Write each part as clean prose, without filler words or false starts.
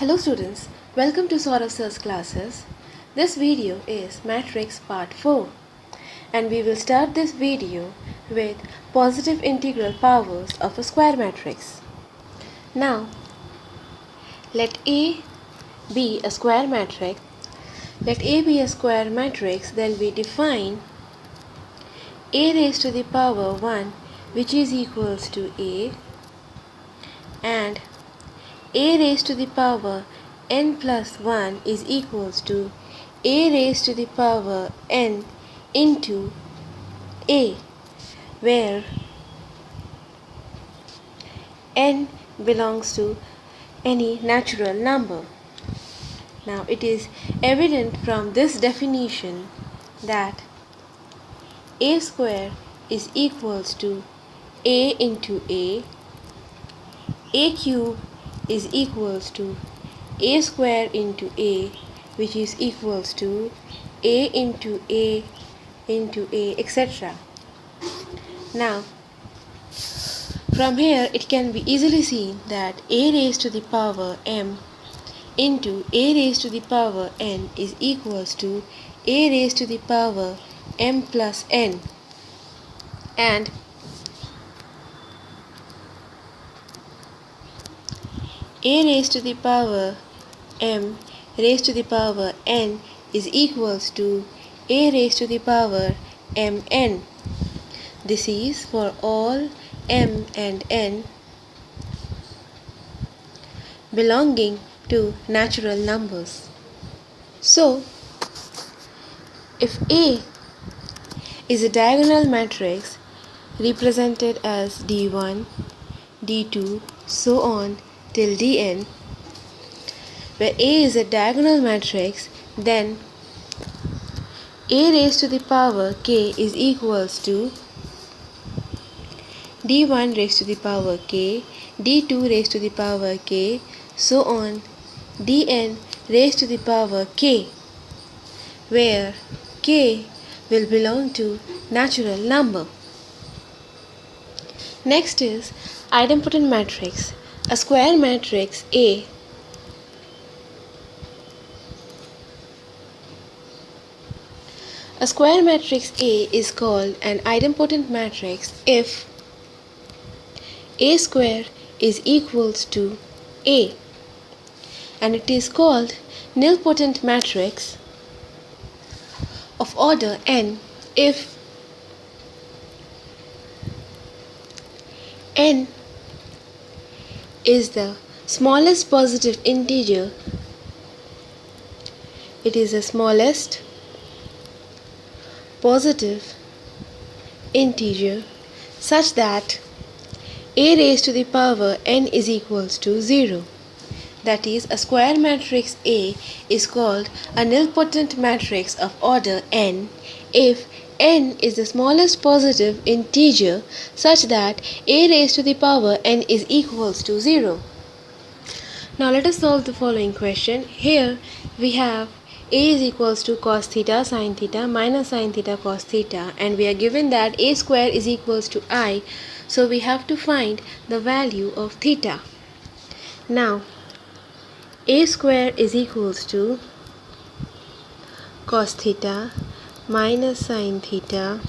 Hello students, welcome to Sourav sir's classes. This video is Matrix part 4 and we will start this video with positive integral powers of a square matrix. Now, let A be a square matrix. Let A be a square matrix, then we define A raised to the power 1 which is equals to A and A raised to the power n plus 1 is equals to A raised to the power n into A, where n belongs to any natural number. Now it is evident from this definition that A square is equals to A into A cube is equals to A square into A, which is equals to A into A into A, etc. Now, from here it can be easily seen that A raised to the power m into A raised to the power n is equals to A raised to the power m plus n, and A raised to the power m raised to the power n is equals to A raised to the power mn. This is for all m and n belonging to natural numbers. So, if A is a diagonal matrix represented as D1, D2, so on till Dn, where A is a diagonal matrix, then A raised to the power k is equals to D1 raised to the power k, D2 raised to the power k, so on Dn raised to the power k, where k will belong to natural number. Next is idempotent matrix. A square matrix A is called an idempotent matrix if A square is equals to A, and it is called nilpotent matrix of order n if n is the smallest positive integer. It is the smallest positive integer such that A raised to the power n is equals to 0. That is, a square matrix A is called a nilpotent matrix of order n if n is the smallest positive integer such that A raised to the power n is equals to 0. Now let us solve the following question. Here we have A is equals to cos theta sin theta minus sin theta cos theta, and we are given that A square is equals to I, so we have to find the value of theta. Now A square is equals to cos theta minus sin theta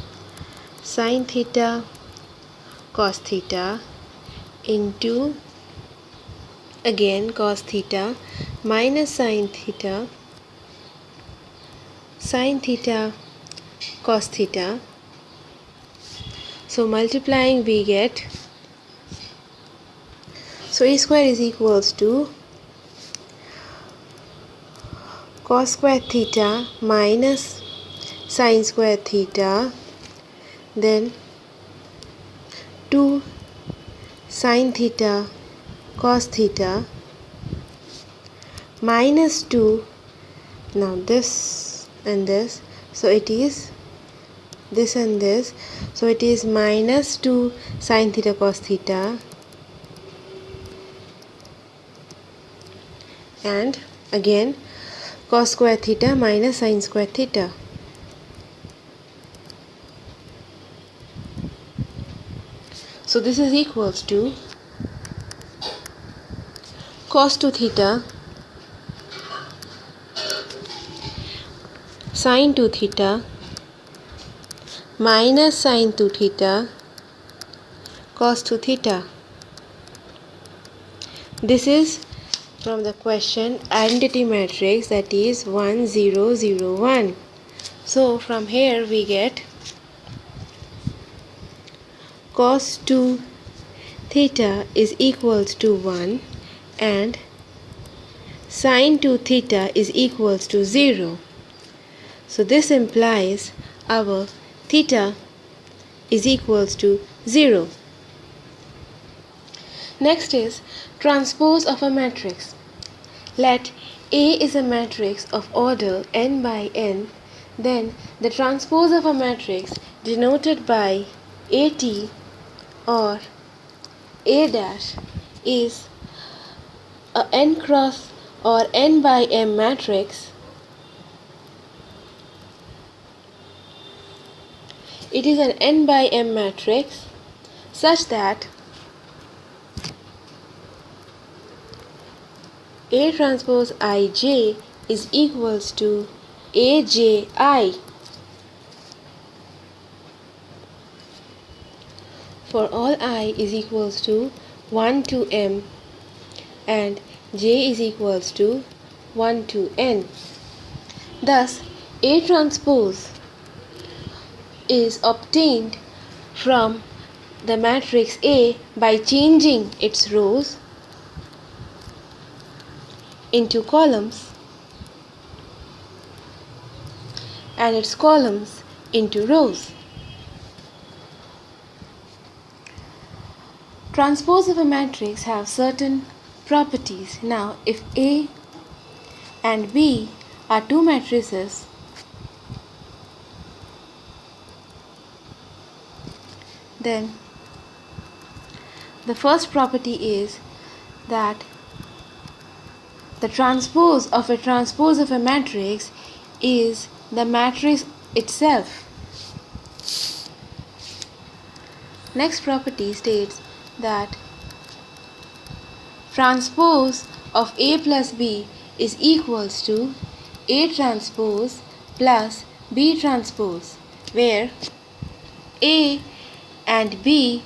cos theta into again cos theta minus sin theta cos theta. So multiplying we get, so A square is equals to cos square theta minus sin square theta, then 2 sin theta cos theta minus 2, now this and this, so it is this and this, so it is minus 2 sin theta cos theta, and again cos square theta minus sin square theta. So this is equals to cos 2 theta sine 2 theta minus sine 2 theta cos 2 theta. This is from the question identity matrix, that is 1 0 0 1. So from here we get cos 2 theta is equals to 1 and sine 2 theta is equals to 0. So this implies our theta is equals to 0. Next is transpose of a matrix. Let A is a matrix of order n by n, then the transpose of a matrix denoted by AT or A dash is a n cross or n by m matrix. It is an n by m matrix such that A transpose Ij is equals to Aj I for all I is equals to 1 to m and j is equals to 1 to n. Thus, A transpose is obtained from the matrix A by changing its rows into columns and its columns into rows. Transpose of a matrix have certain properties. Now, if A and B are two matrices, then the first property is that the transpose of a matrix is the matrix itself. Next property states that transpose of A plus B is equals to A transpose plus B transpose, where A and B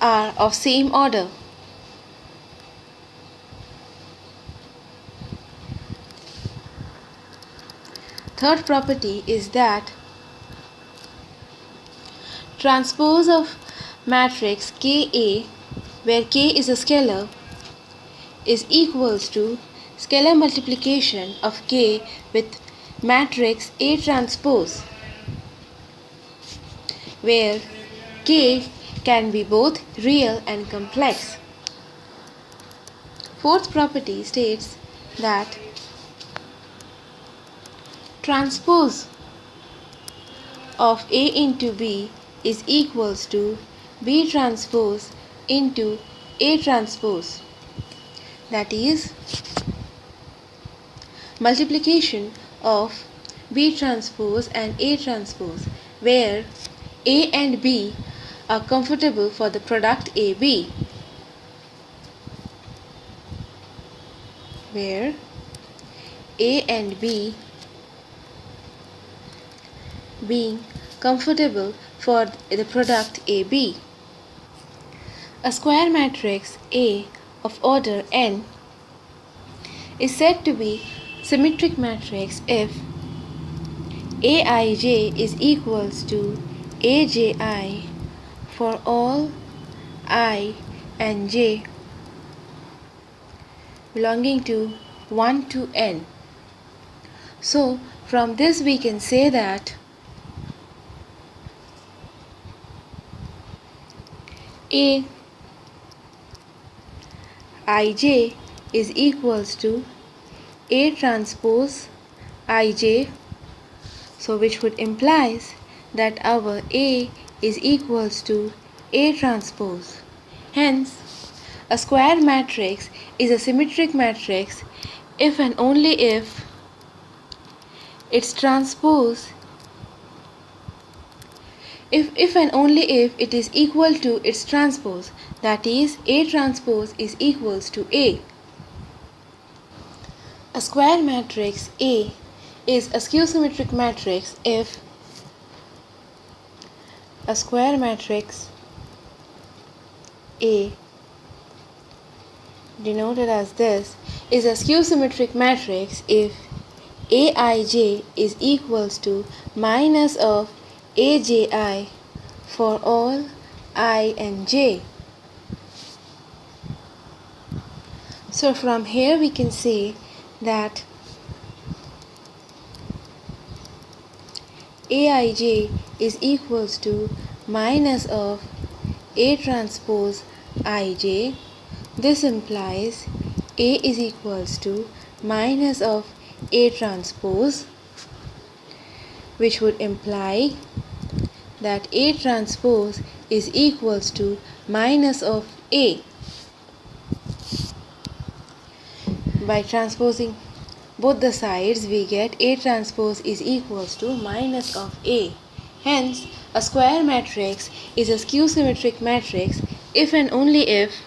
are of same order. Third property is that transpose of matrix Ka, where K is a scalar, is equals to scalar multiplication of K with matrix A transpose, where K can be both real and complex. Fourth property states that transpose of A into B is equals to B transpose into A transpose, that is multiplication of B transpose and A transpose, where A and B are comfortable for the product AB, where A and B being comfortable for the product AB. A square matrix A of order n is said to be symmetric matrix if Aij is equals to Aj for all I and j belonging to 1 to n. So from this we can say that Aij is equals to A transpose Ij, so which would implies that our A is equals to A transpose. Hence, a square matrix is a symmetric matrix if and only if its transpose if and only if it is equal to its transpose, that is A transpose is equals to A. A square matrix A is a skew-symmetric matrix if a square matrix A, denoted as this, is a skew-symmetric matrix if Aij is equals to minus of Aj for all I and j. So from here we can say that Aij is equals to minus of A transpose Ij. This implies A is equals to minus of A transpose, which would imply that A transpose is equals to minus of A. By transposing both the sides, we get A transpose is equals to minus of A. Hence, a square matrix is a skew-symmetric matrix if and only if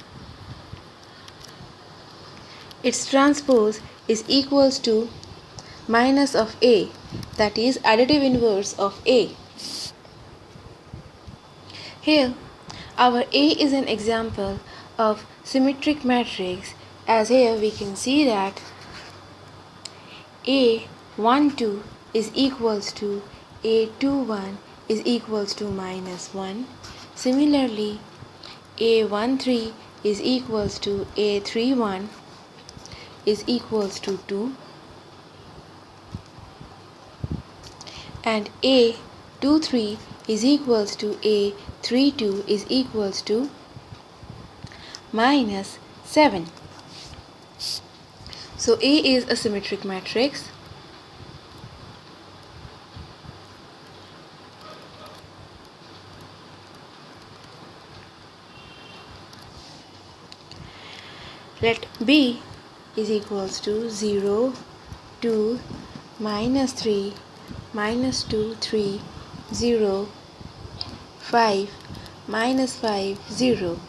its transpose is equals to minus of A, that is additive inverse of A. Here, our A is an example of symmetric matrix, as here we can see that A12 is equals to A21 is equals to minus 1. Similarly, A13 is equals to A31 is equals to 2, and A23 is equals to A32 is equals to minus 7. So A is a symmetric matrix. Let B is equals to 0, 2, minus 3, minus 2, 3, 0, 5, minus 5, 0.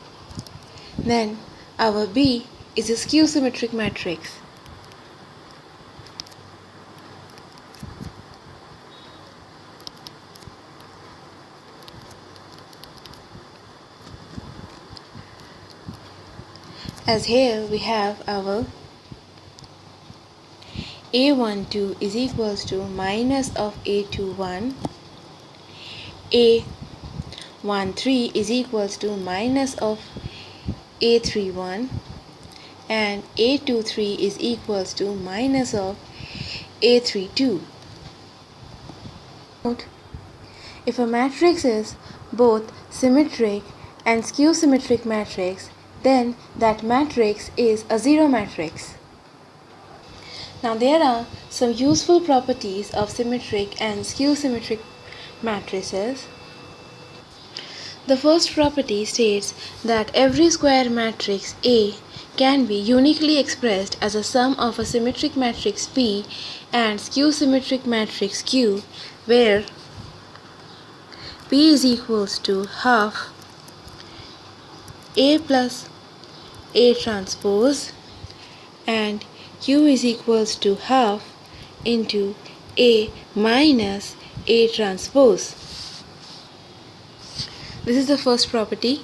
Then our B is a skew-symmetric matrix. As here we have our A12 is equals to minus of A21, A13 is equals to minus of A31, and A23 is equals to minus of A32. Note, if a matrix is both symmetric and skew-symmetric matrix, then that matrix is a zero matrix. Now there are some useful properties of symmetric and skew-symmetric matrices. The first property states that every square matrix A can be uniquely expressed as a sum of a symmetric matrix P and skew-symmetric matrix Q, where P is equals to half A plus A transpose and Q is equals to half into A minus A transpose. This is the first property.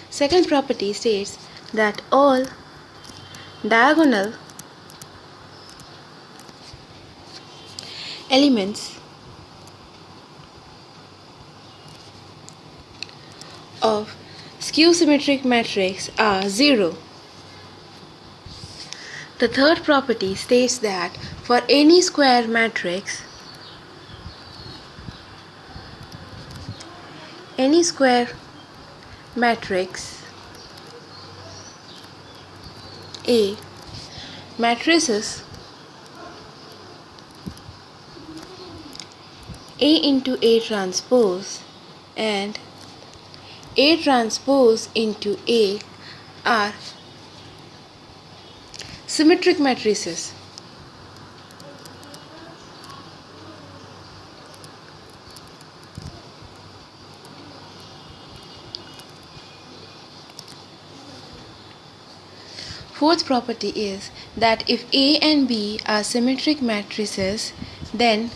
Second property states that all diagonal elements of skew-symmetric matrix are 0. The third property states that for any square matrix, A, matrices A into A transpose and A transpose into A are symmetric matrices. Fourth property is that if A and B are symmetric matrices, then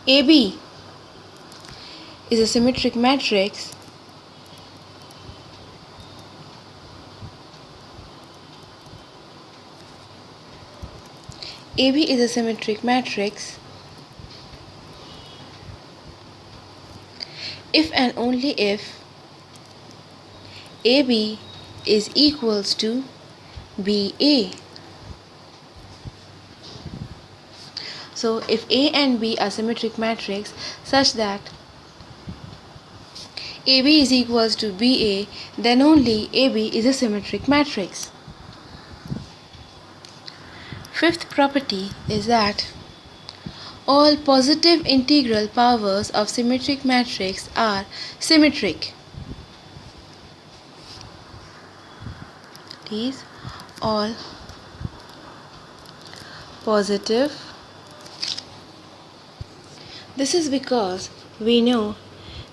AB is a symmetric matrix AB is a symmetric matrix if and only if AB is equals to BA. So if A and B are symmetric matrix such that AB is equals to BA, then only AB is a symmetric matrix. Fifth property is that all positive integral powers of symmetric matrix are symmetric. These all positive. This is because we know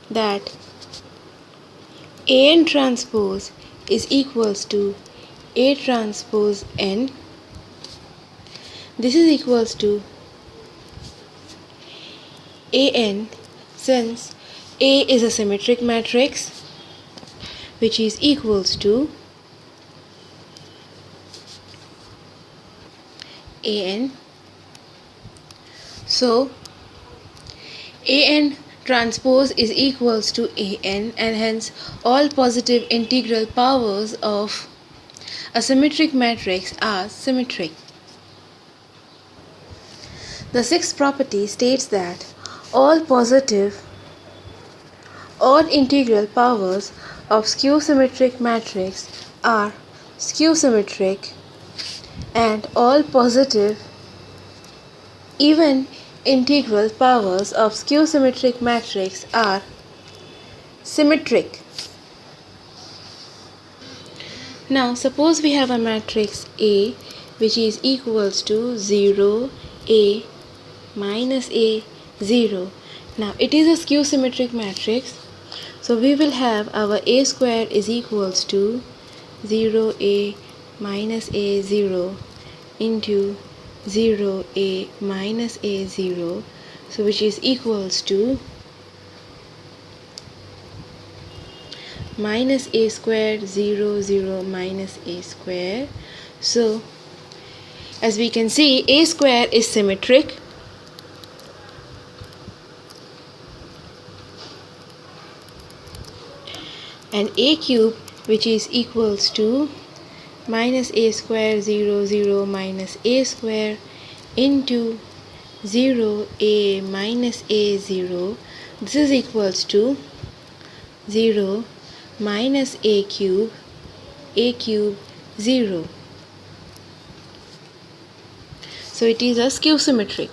that AN transpose is equals to A transpose N. This is equals to AN since A is a symmetric matrix which is equals to AN. So AN transpose is equals to AN, and hence all positive integral powers of a symmetric matrix are symmetric. The sixth property states that all positive odd integral powers of skew symmetric matrix are skew symmetric, and all positive even integral powers of skew symmetric matrix are symmetric. Now suppose we have a matrix A which is equals to 0, A, minus A, 0. Now it is a skew symmetric matrix, so we will have our A square is equals to 0A minus A 0 into 0A minus A 0, so which is equals to minus A square 0 0 minus A square. So as we can see, A square is symmetric and A cube, which is equals to minus A square 0 0 minus A square into 0A minus A 0, this is equals to 0 minus A cube 0. So it is a skew symmetric.